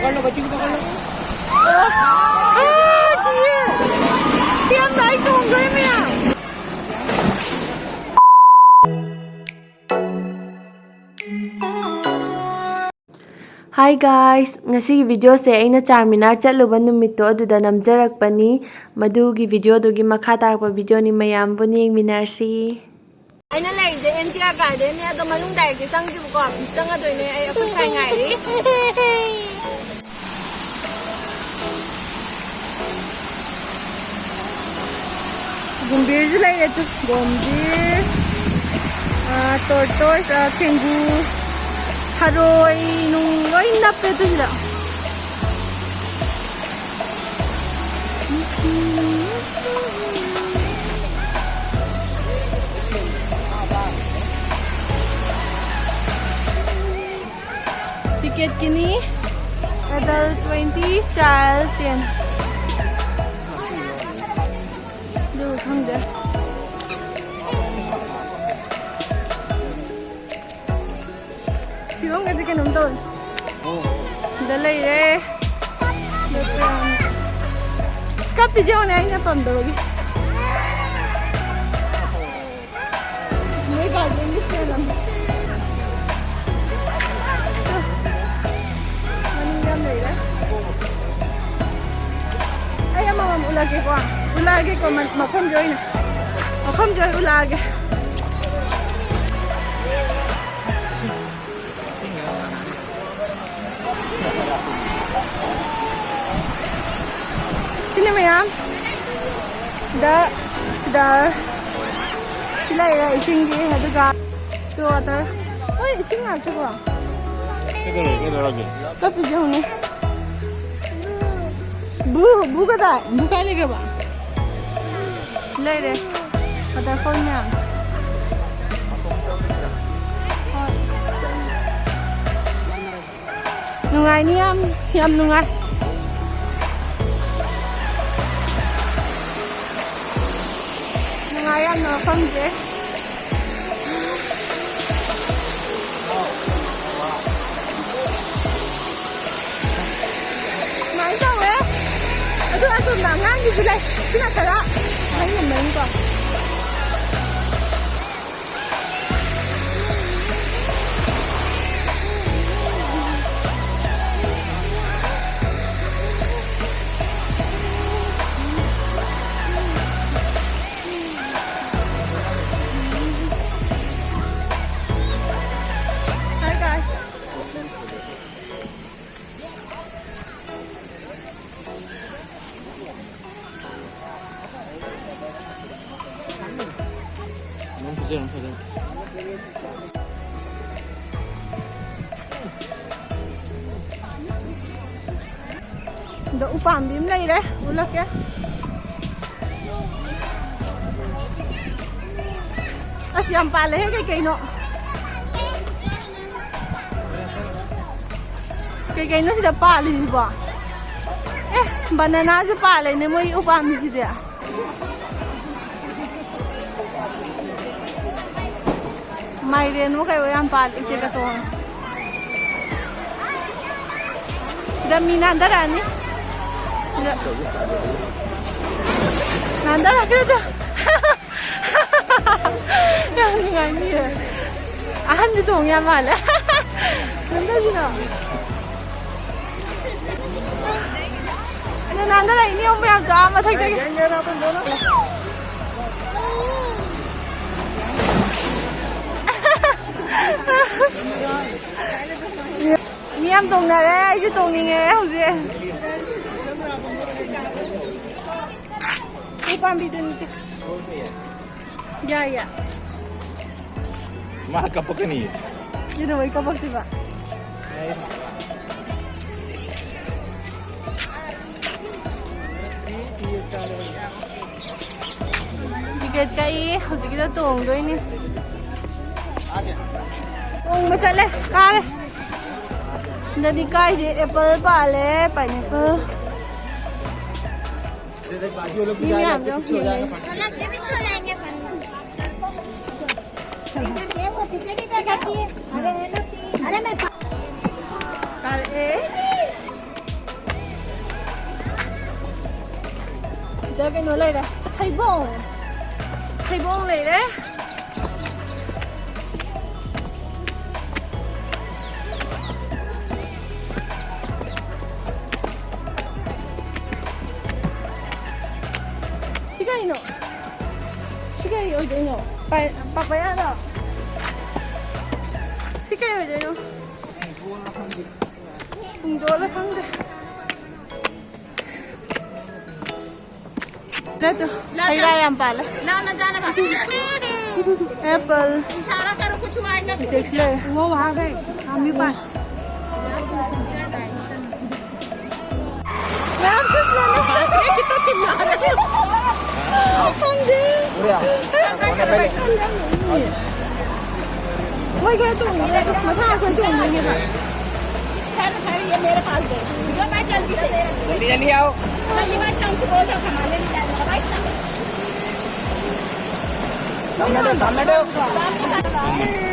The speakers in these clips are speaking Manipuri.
पकड़ लो बच्ची को पकड़ लो Tiêm đấy cùng với mẹ. Hi guys, ngasi video se aina Charminar chatluba numitto aduda namjarakpani madugi video dugi makha tarakpa video ni mayam buni yengminarsi. Aina laide NTR garden ne ado manung direct changji ko changa doine ai akhoi sai ngai ri Gumbir ji lai tu gumbir tortoise thengu haroi nung loi nappe tu la ticket kini adult 20 child 10 ดูข้างเดียวที่ว่าไงจะกินนมต้นเดี๋ยวเลยเดี๋ยวไปกับพี่เจ้าเนี่ยจะต้นเดี๋ยวไม่กล้าจะไม่เชื่อแล้วมันยังเลยนะไอ้ยังมาอุลาเกกว่าulage ko makhom joy na makhom joy ulage sini mayam da sila ira ising gi haduga to water oi ising na to ko इधर आगे to pijo ne bu ka da bu ka le ke ba lấy đi, ở đây không nhỉ? Nung ai ni am nung ai? Nung ai am nó không dễ. Nói sao vậy? Tôi làm ngang gì vậy? Cái nào cả đó? Thấy nhìn mình còn Hi guys. Đậu phàm bím đây đấy, ulak ya. Asyam pala he kay no. Kay no sila pala di ba? Banana sa pala ni mo upam si dia. Mai ren mo kayo yan pala ite ka to. Dami na darani. Nanda lagi tu. Yang dengan ni. Ahan ni tu yang mana? Nanda sini. Nanda lah ini om yang jam macam tu. Ni am tong na le, chứ tong ni nghe không gì. Upam video ni. Ya. Mah kapak ni. Yun na, may kapag diba? Ticket kayo, hujik kita tong doy ni. Tong macale, kare. Jadi kayo apple pale, pineapple. Ini am dong. ꯀꯩꯅꯣ ꯂꯩꯔꯦ ꯊꯩꯕꯣꯡ ꯂꯩꯔꯦ ꯁꯤ ꯀꯩꯅꯣ ꯁꯤ ꯀꯩ ꯑꯣꯏꯗꯣꯏꯅꯣ ꯄꯥꯄꯌꯥꯗꯣ ꯁꯤ ꯀꯩ ꯑꯣꯏꯗꯣꯏꯅꯣ ꯄꯨꯡꯗꯣꯟꯂ ꯈꯪꯗꯦ ꯍꯩꯔꯥ ꯌꯥꯝ ꯄꯥꯜꯂꯦ एप्पल इशारा करो कुछ आएगा देख ले वो वहां गए आमी पास मैं कुछ लेने कितना चिल्ला रहे हो संगे मैं क्या तुम ये मजा आ कोई तुम नहीं है खैर ये मेरे पास दे जो मैं जल्दी आओ मैं ये शाम को बोल रहा हूं ले जाएगा भाई टमाटो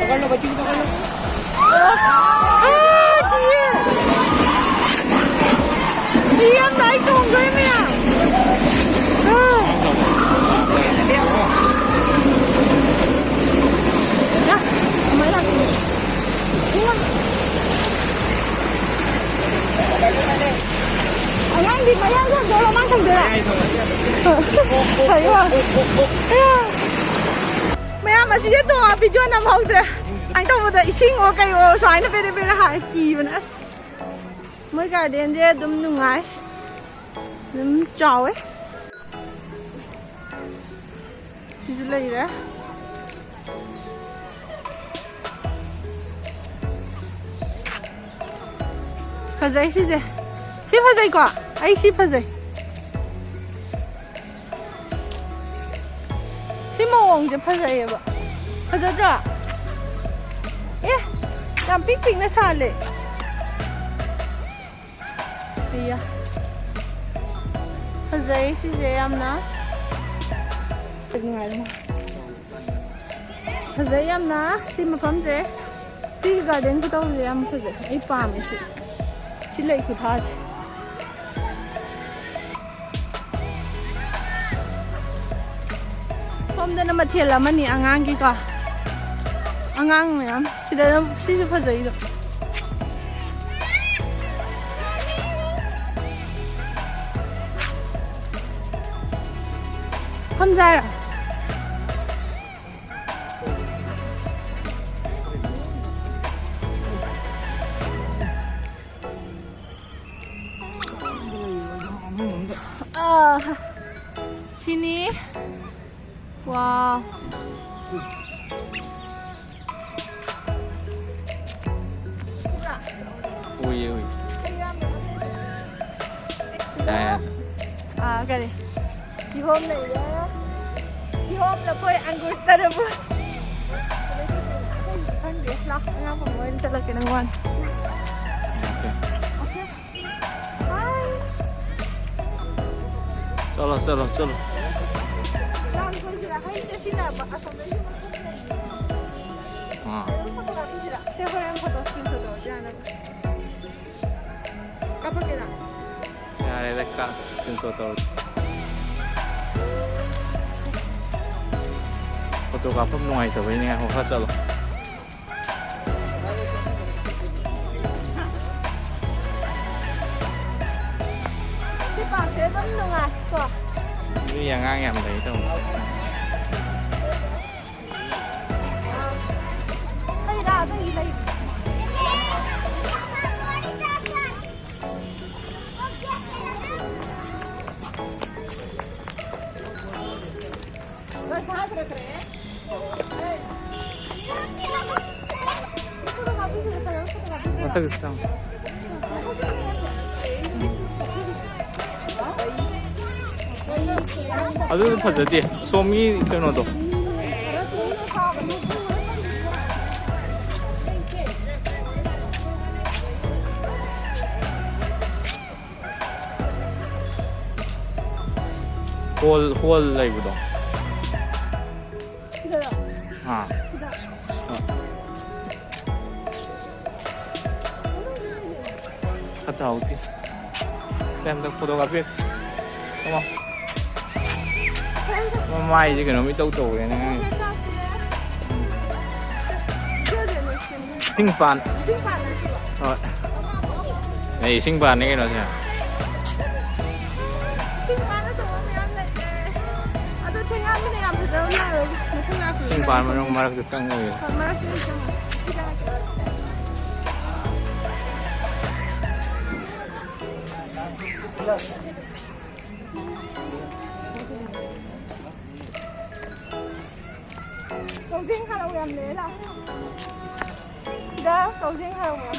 पकड़ लो बच्ची को पकड़ लो ये नहीं तो गए मैं anh đi mấy anh rồi mang thằng đấy thấy không mẹ mà chỉ cho video nằm hông rồi anh tao một đại sinh ở cái ô xoáy nó về đây hại kỳ mà nữa mới cả đến đây đâm nung ngái đâm trào ấy gì lấy đấy phải dậy xí gì xí phải dậy quả ấy xí phải dậy xí màu ông chỉ phải dậy vậy phải dậy chưa ê làm pink pink nó sao lệ iya phải dậy xí dậy em nó phải dậy em nó xí mà phẩm dậy xí garden của tao dậy em phải dậy ấy palm ấy xí lấy cái thà xí ꯁꯣꯝꯗꯅ ꯃꯊꯦꯜ ꯑꯃꯅꯤ ꯑꯉꯥꯡꯒꯤꯀꯣ ꯑꯉꯥꯡ ꯃꯌꯥꯝ ꯁꯤꯗ ꯁꯤꯁꯨ ꯐꯖꯩꯗꯣ ꯐꯝꯖꯥꯏꯔ sini wow ui ui đây cái này thì hôm này thì hôm là tôi ăn của Starbucks ăn đi nó ngon mà mới cho là cái này ngon solo solo solo ya de acá screenshot todo foto ka phum nuai to với nghe ho kha chalo cái bạn sẽ vẫn luôn à quả như yang ngang em đấy đâu đây 어떻게 참 아주 파저디 소미 그노도 홀 라이브도 아 갔다 오지 xem được photography đúng không ꯃꯃꯥꯏꯁꯦ ꯀꯩꯅꯣꯝ ꯏꯇꯧ ꯇꯧꯋꯦ ꯅꯪ ꯏꯁꯤꯡ ꯄꯥꯟ ꯍꯣꯏ ꯑꯩ ꯏꯁꯤꯡ ꯄꯥꯟꯅꯤ ꯀꯩꯅꯣꯁꯦ ꯏꯁꯤꯡ ꯄꯥꯟ ꯃꯔꯛꯇ ꯆꯪꯉꯣꯏ Cầu Hào làm đấy là đó cầu Hào làm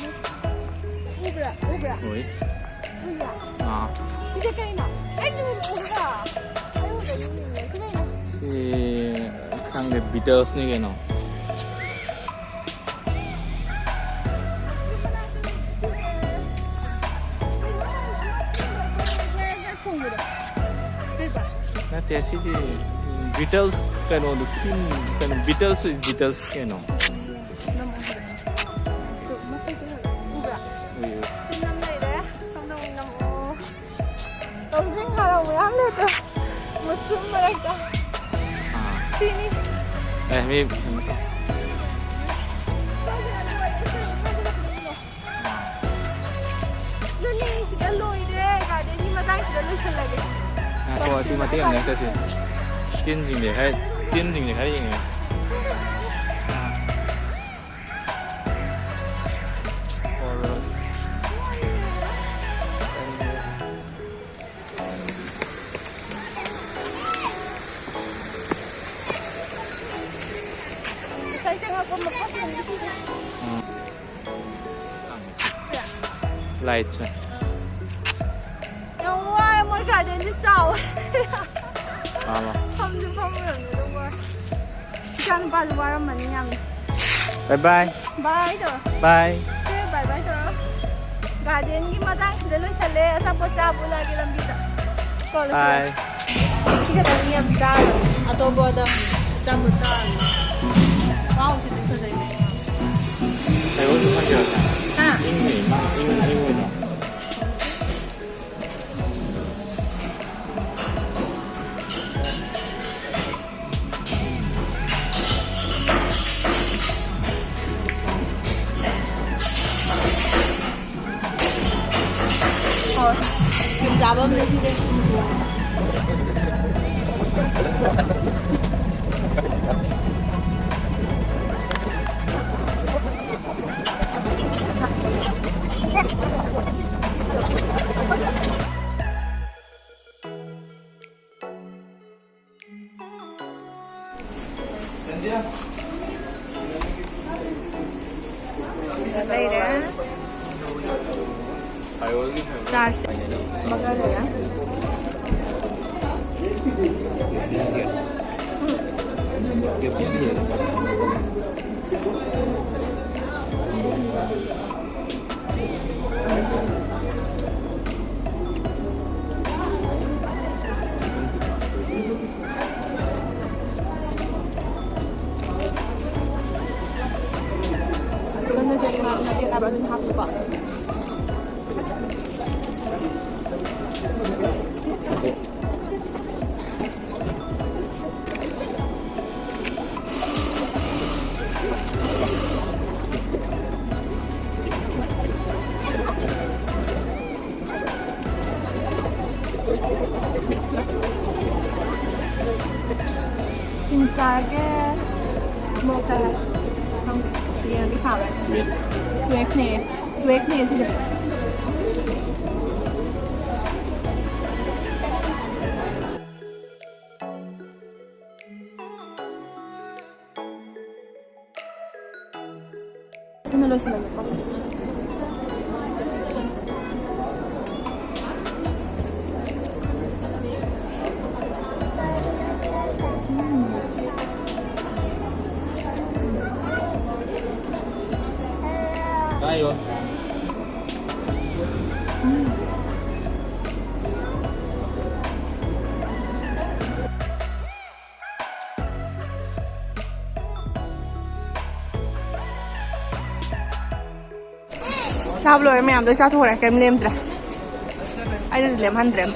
ubra ui à cái cây nào anh như ubra si khang the Beatles ni keno na te si di Beatles keno du tin keno Beatles keno cầu Hào làm đấy thôi một số mấy cái sini mi Nani sudah loy deh, garden ni matang sudah loy lagi. Aku si mati kan nasa si tiên dừng để hay gì nhỉ Saya tengok aku lepas ni. light Yang wah, mau garden ni jauh. ama Phong được rồi đúng rồi. Jangan baru-baru meniam. bye bye Bye rồi. bye Bye bye rồi. Garden ni matang sudah loy chale, asal pocah pula lagi dalam kita. Kalau bye Sikat ang niyam jar, adobo da jamu jar. Wow, sih tu saja ini. thầy có không giờ Ha, in nghỉ mang in người nó oh, kim jabam ni sih. Đây đó. thầy có Jar sih. Makan ya. Kiệp diễn thiệt Nanti kabarin aku kok. Cinta ke mau saya không dia cái sao đấy Duex này chứ được xin lỗi đây rồi sao rồi mẹ làm đứa cho thua này kèm liềm rồi anh liềm ăn liềm